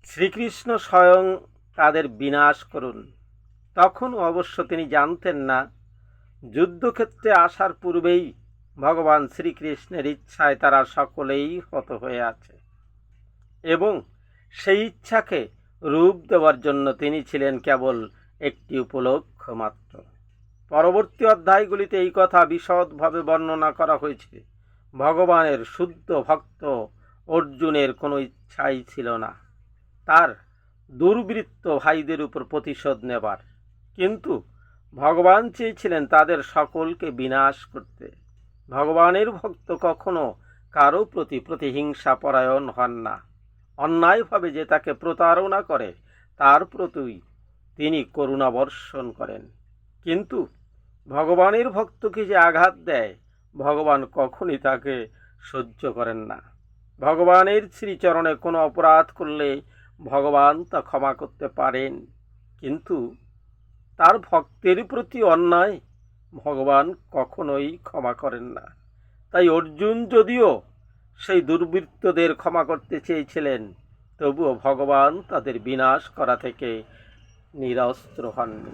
শ্রীকৃষ্ণ স্বয়ং তাদের বিনাশ করুন। তখন অবশ্য তিনি জানতেন না, যুদ্ধক্ষেত্রে আসার পূর্বেই ভগবান শ্রীকৃষ্ণের ইচ্ছায় তারা সকলেই হত হয়ে আছে এবং সেই ইচ্ছাকে রূপ দেওয়ার জন্য তিনি ছিলেন কেবল একটি উপলক্ষ মাত্র। পরবর্তী অধ্যায়গুলিতে এই কথা বিশদভাবে বর্ণনা করা হয়েছে। ভগবানের শুদ্ধ ভক্ত অর্জুনের কোনো ইচ্ছাই ছিল না তার দুর্বৃত্ত ভাইদের উপর প্রতিশোধ নেবার, কিন্তু ভগবান চেয়েছিলেন তাদের সকলকে বিনাশ করতে। ভগবানের ভক্ত কখনো কারো প্রতি প্রতিহিংসা পরায়ণ হন না। অন্যায়ভাবে যে তাকে প্রতারণা করে তার প্রতি তিনি করুণা বর্ষণ করেন, কিন্তু ভগবানের ভক্তকে যে আঘাত দেয় ভগবান কখনই তাকে সহ্য করেন না। ভগবানের শ্রীচরণে কোনো অপরাধ করলে ভগবান তা ক্ষমা করতে পারেন, কিন্তু তার ভক্তের প্রতি অন্যায় ভগবান কখনোই ক্ষমা করেন না। তাই অর্জুন যদিও সেই দুর্বৃত্তদের ক্ষমা করতে চেয়েছিলেন, তবুও ভগবান তাদের বিনাশ করা থেকে নিরস্ত্র হননি।